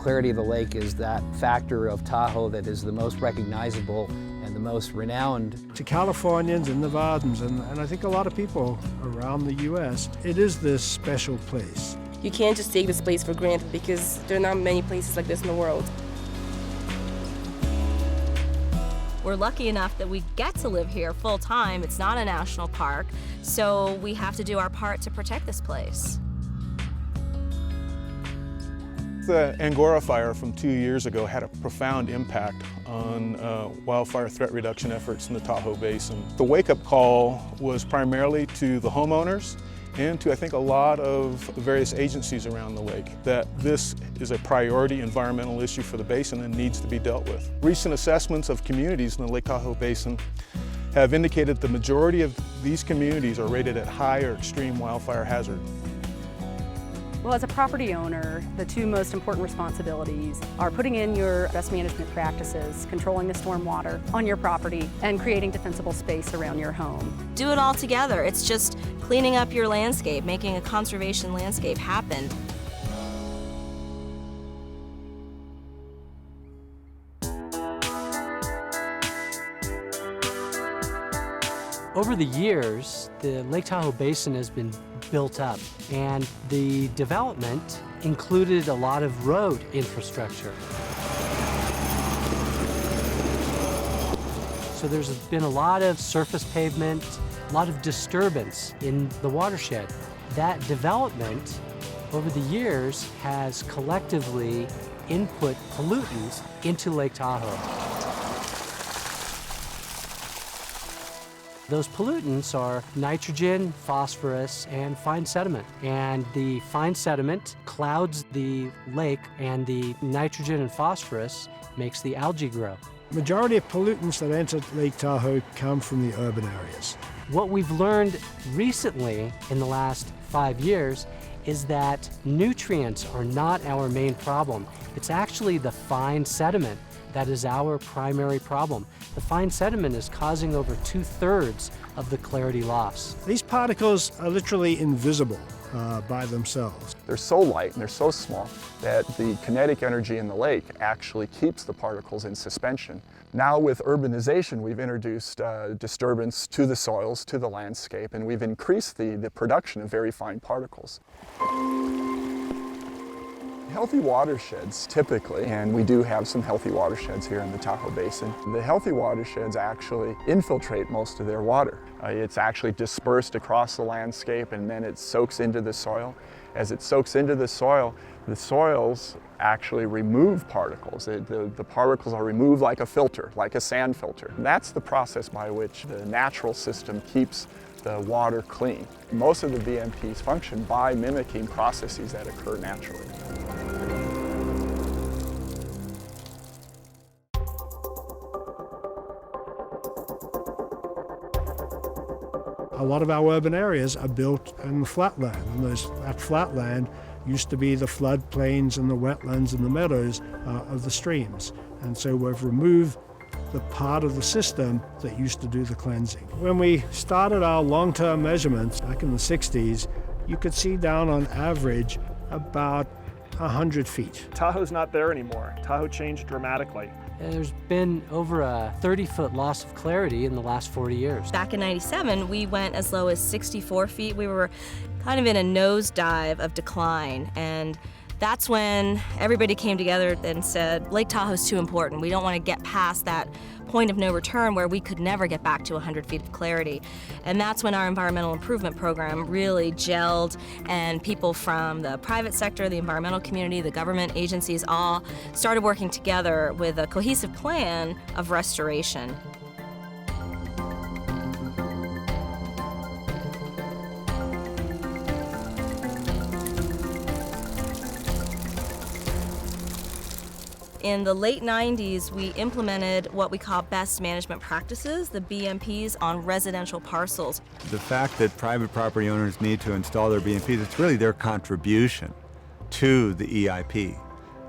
clarity of the lake is that factor of Tahoe that is the most recognizable and the most renowned. To Californians and Nevadans, and I think a lot of people around the U.S., it is this special place. You can't just take this place for granted because there are not many places like this in the world. We're lucky enough that we get to live here full time. It's not a national park, so we have to do our part to protect this place. The Angora fire from 2 years ago had a profound impact on wildfire threat reduction efforts in the Tahoe Basin. The wake-up call was primarily to the homeowners and to, I think, a lot of various agencies around the lake that this is a priority environmental issue for the basin and needs to be dealt with. Recent assessments of communities in the Lake Tahoe Basin have indicated the majority of these communities are rated at high or extreme wildfire hazard. Well, as a property owner, the two most important responsibilities are putting in your best management practices, controlling the stormwater on your property, and creating defensible space around your home. Do it all together. It's just cleaning up your landscape, making a conservation landscape happen. Over the years, the Lake Tahoe Basin has been built up, and the development included a lot of road infrastructure. So there's been a lot of surface pavement, a lot of disturbance in the watershed. That development over the years has collectively input pollutants into Lake Tahoe. Those pollutants are nitrogen, phosphorus, and fine sediment. And the fine sediment clouds the lake, and the nitrogen and phosphorus makes the algae grow. Majority of pollutants that enter Lake Tahoe come from the urban areas. What we've learned recently in the last 5 years is that nutrients are not our main problem. It's actually the fine sediment that is our primary problem. The fine sediment is causing over 2/3 of the clarity loss. These particles are literally invisible by themselves. They're so light and they're so small that the kinetic energy in the lake actually keeps the particles in suspension. Now with urbanization, we've introduced disturbance to the soils, to the landscape, and we've increased the production of very fine particles. Healthy watersheds typically, and we do have some healthy watersheds here in the Tahoe Basin, the healthy watersheds actually infiltrate most of their water. It's actually dispersed across the landscape and then it soaks into the soil. As it soaks into the soils actually remove particles. The particles are removed like a filter, like a sand filter. And that's the process by which the natural system keeps the water clean. Most of the BMPs function by mimicking processes that occur naturally. A lot of our urban areas are built in flatland, and that flatland used to be the floodplains and the wetlands and the meadows of the streams. And so we've removed the part of the system that used to do the cleansing. When we started our long-term measurements back in the 60s, you could see down on average about 100 feet. Tahoe's not there anymore. Tahoe changed dramatically. There's been over a 30-foot loss of clarity in the last 40 years. Back in '97, we went as low as 64 feet. We were kind of in a nosedive of decline, and that's when everybody came together and said, Lake Tahoe's too important. We don't want to get past that point of no return where we could never get back to 100 feet of clarity. And that's when our environmental improvement program really gelled, and people from the private sector, the environmental community, the government agencies all started working together with a cohesive plan of restoration. In the late 90s, we implemented what we call best management practices, the BMPs, on residential parcels. The fact that private property owners need to install their BMPs, it's really their contribution to the EIP.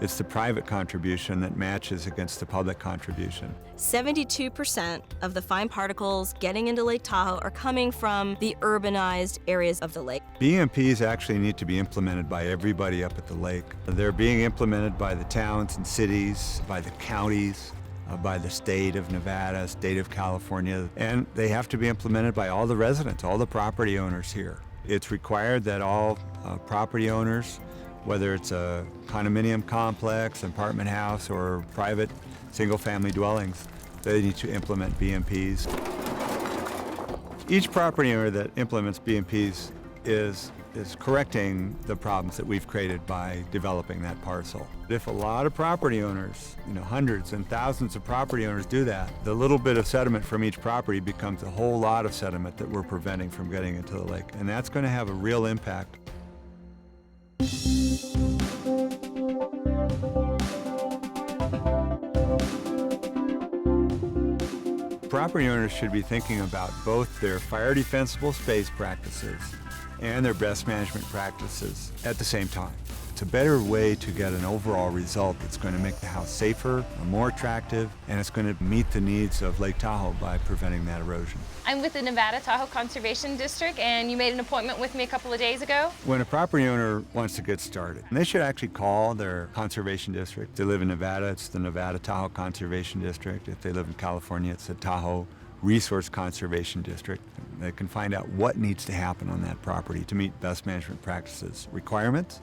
It's the private contribution that matches against the public contribution. 72% of the fine particles getting into Lake Tahoe are coming from the urbanized areas of the lake. BMPs actually need to be implemented by everybody up at the lake. They're being implemented by the towns and cities, by the counties, by the state of Nevada, state of California, and they have to be implemented by all the residents, all the property owners here. It's required that all property owners, whether it's a condominium complex, apartment house, or private single-family dwellings, they need to implement BMPs. Each property owner that implements BMPs is correcting the problems that we've created by developing that parcel. If a lot of property owners, hundreds and thousands of property owners do that, the little bit of sediment from each property becomes a whole lot of sediment that we're preventing from getting into the lake. And that's going to have a real impact. Property owners should be thinking about both their fire defensible space practices and their best management practices at the same time. It's a better way to get an overall result that's going to make the house safer, more attractive, and it's going to meet the needs of Lake Tahoe by preventing that erosion. I'm with the Nevada Tahoe Conservation District, and you made an appointment with me a couple of days ago. When a property owner wants to get started, they should actually call their conservation district. If they live in Nevada, it's the Nevada Tahoe Conservation District. If they live in California, it's the Tahoe Resource Conservation District. They can find out what needs to happen on that property to meet best management practices requirements.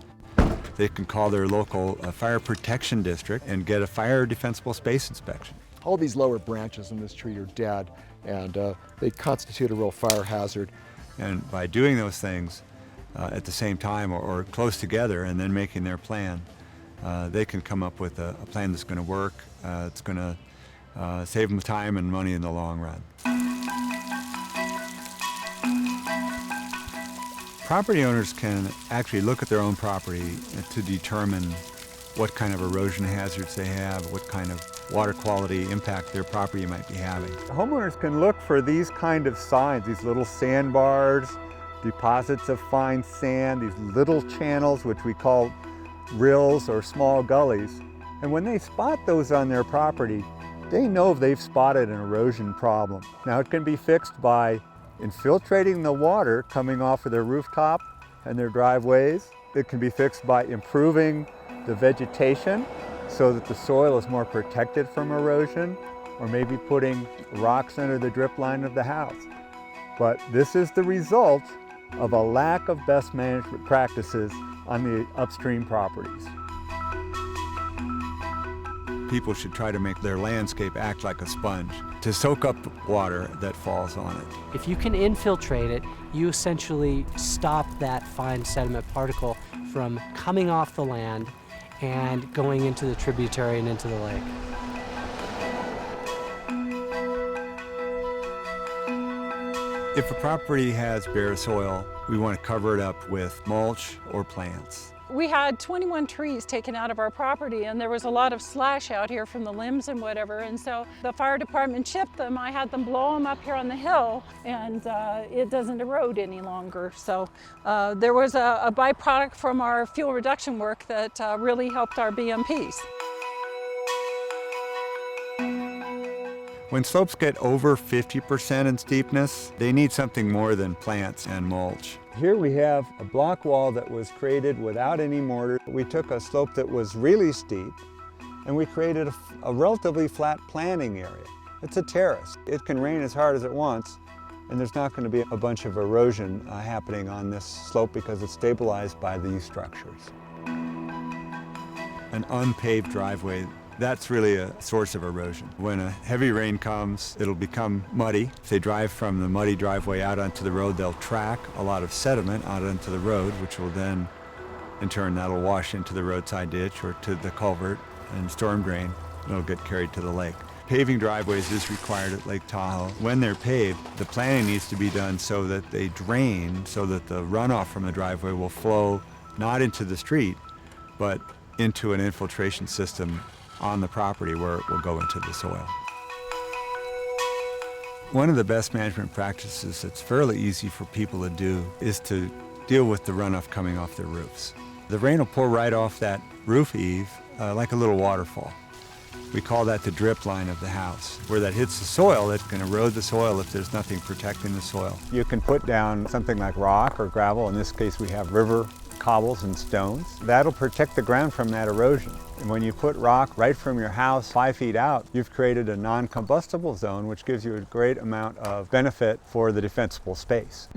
They can call their local fire protection district and get a fire defensible space inspection. All these lower branches in this tree are dead, and they constitute a real fire hazard. And by doing those things at the same time or close together and then making their plan, they can come up with a plan that's going to work. It's going to save them time and money in the long run. Property owners can actually look at their own property to determine what kind of erosion hazards they have, what kind of water quality impact their property might be having. Homeowners can look for these kind of signs, these little sandbars, deposits of fine sand, these little channels which we call rills or small gullies. And when they spot those on their property, they know they've spotted an erosion problem. Now it can be fixed by infiltrating the water coming off of their rooftop and their driveways. It can be fixed by improving the vegetation so that the soil is more protected from erosion, or maybe putting rocks under the drip line of the house. But this is the result of a lack of best management practices on the upstream properties. People should try to make their landscape act like a sponge to soak up water that falls on it. If you can infiltrate it, you essentially stop that fine sediment particle from coming off the land and going into the tributary and into the lake. If a property has bare soil, we want to cover it up with mulch or plants. We had 21 trees taken out of our property, and there was a lot of slash out here from the limbs and whatever, and so the fire department chipped them. I had them blow them up here on the hill, and it doesn't erode any longer. So there was a byproduct from our fuel reduction work that really helped our BMPs. When slopes get over 50% in steepness, they need something more than plants and mulch. Here we have a block wall that was created without any mortar. We took a slope that was really steep and we created a relatively flat planting area. It's a terrace. It can rain as hard as it wants, and there's not going to be a bunch of erosion happening on this slope because it's stabilized by these structures. An unpaved driveway, that's really a source of erosion. When a heavy rain comes, it'll become muddy. If they drive from the muddy driveway out onto the road, they'll track a lot of sediment out onto the road, which will then, in turn, that'll wash into the roadside ditch or to the culvert and storm drain. It'll get carried to the lake. Paving driveways is required at Lake Tahoe. When they're paved, the planning needs to be done so that they drain, so that the runoff from the driveway will flow not into the street, but into an infiltration system on the property where it will go into the soil. One of the best management practices that's fairly easy for people to do is to deal with the runoff coming off their roofs. The rain will pour right off that roof eave like a little waterfall. We call that the drip line of the house. Where that hits the soil, that can erode the soil if there's nothing protecting the soil. You can put down something like rock or gravel. In this case, we have river cobbles and stones. That'll protect the ground from that erosion. And when you put rock right from your house 5 feet out, you've created a non-combustible zone, which gives you a great amount of benefit for the defensible space.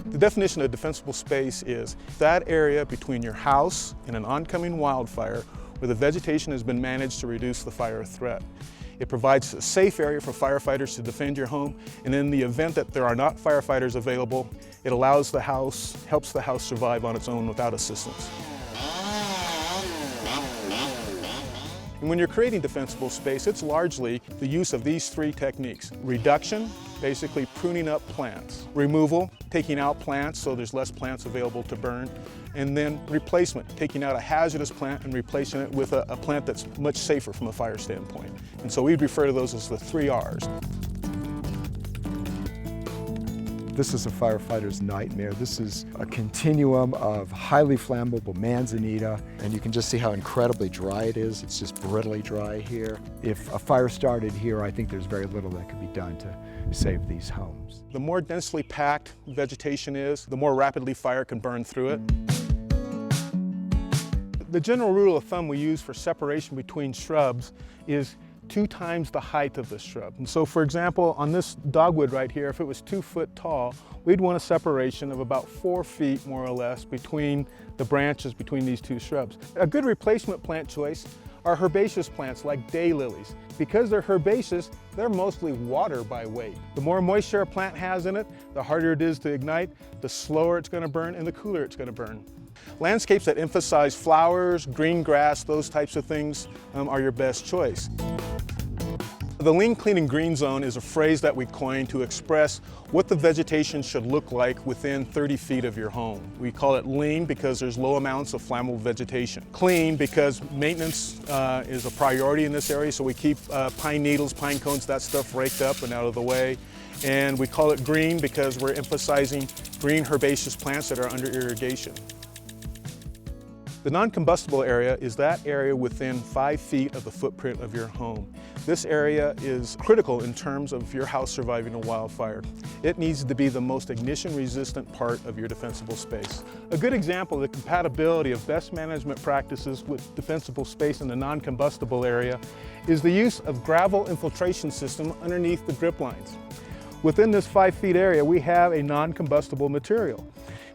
The definition of defensible space is that area between your house and an oncoming wildfire where the vegetation has been managed to reduce the fire threat. It provides a safe area for firefighters to defend your home, and in the event that there are not firefighters available, it helps the house survive on its own without assistance. And when you're creating defensible space, it's largely the use of these 3 techniques. Reduction, basically pruning up plants. Removal, taking out plants so there's less plants available to burn. And then replacement, taking out a hazardous plant and replacing it with a plant that's much safer from a fire standpoint. And so we'd refer to those as the 3 R's. This is a firefighter's nightmare. This is a continuum of highly flammable manzanita, and you can just see how incredibly dry it is. It's just brittly dry here. If a fire started here, I think there's very little that could be done to save these homes. The more densely packed vegetation is, the more rapidly fire can burn through it. The general rule of thumb we use for separation between shrubs is 2 times the height of the shrub. And so, for example, on this dogwood right here, if it was 2 foot tall, we'd want a separation of about 4 feet, more or less, between the branches between these 2 shrubs. A good replacement plant choice are herbaceous plants like daylilies. Because they're herbaceous, they're mostly water by weight. The more moisture a plant has in it, the harder it is to ignite, the slower it's going to burn, and the cooler it's going to burn. Landscapes that emphasize flowers, green grass, those types of things are your best choice. The lean, clean, and green zone is a phrase that we coined to express what the vegetation should look like within 30 feet of your home. We call it lean because there's low amounts of flammable vegetation. Clean because maintenance is a priority in this area, so we keep pine needles, pine cones, that stuff raked up and out of the way. And we call it green because we're emphasizing green herbaceous plants that are under irrigation. The non-combustible area is that area within 5 feet of the footprint of your home. This area is critical in terms of your house surviving a wildfire. It needs to be the most ignition-resistant part of your defensible space. A good example of the compatibility of best management practices with defensible space in the non-combustible area is the use of gravel infiltration system underneath the drip lines. Within this 5 feet area, we have a non-combustible material.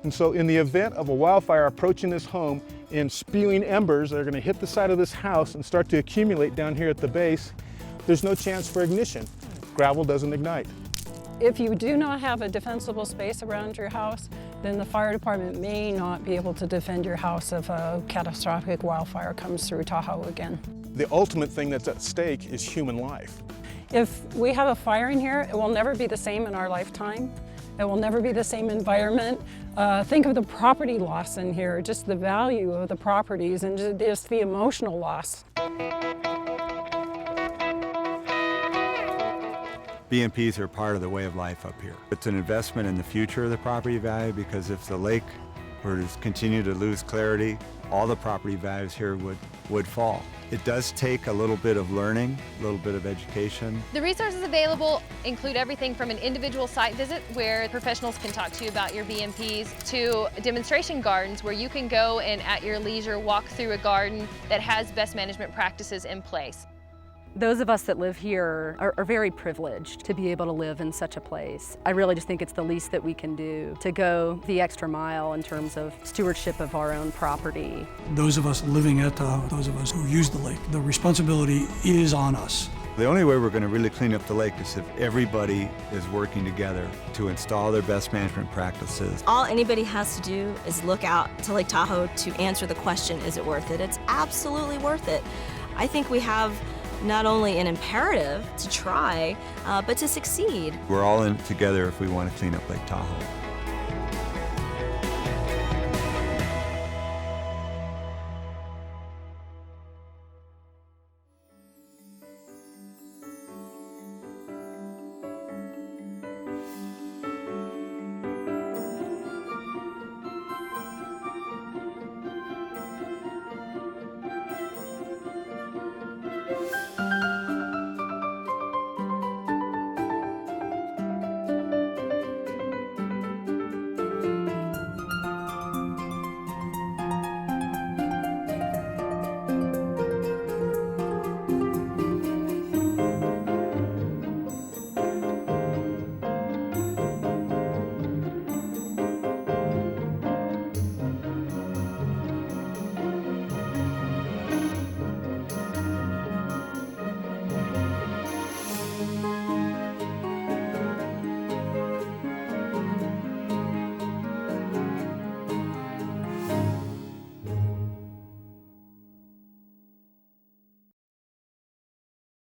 And so in the event of a wildfire approaching this home and spewing embers that are going to hit the side of this house and start to accumulate down here at the base, there's no chance for ignition. Gravel doesn't ignite. If you do not have a defensible space around your house, then the fire department may not be able to defend your house if a catastrophic wildfire comes through Tahoe again. The ultimate thing that's at stake is human life. If we have a fire in here, it will never be the same in our lifetime. It will never be the same environment. Think of the property loss in here, just the value of the properties and just the emotional loss. BMPs are part of the way of life up here. It's an investment in the future of the property value because if the lake were to continue to lose clarity, all the property values here would fall. It does take a little bit of learning, a little bit of education. The resources available include everything from an individual site visit where professionals can talk to you about your BMPs to demonstration gardens where you can go and at your leisure walk through a garden that has best management practices in place. Those of us that live here are very privileged to be able to live in such a place. I really just think it's the least that we can do to go the extra mile in terms of stewardship of our own property. Those of us living at Tahoe, those of us who use the lake, the responsibility is on us. The only way we're going to really clean up the lake is if everybody is working together to install their best management practices. All anybody has to do is look out to Lake Tahoe to answer the question, is it worth it? It's absolutely worth it. I think we have not only an imperative to try, but to succeed. We're all in it together if we want to clean up Lake Tahoe.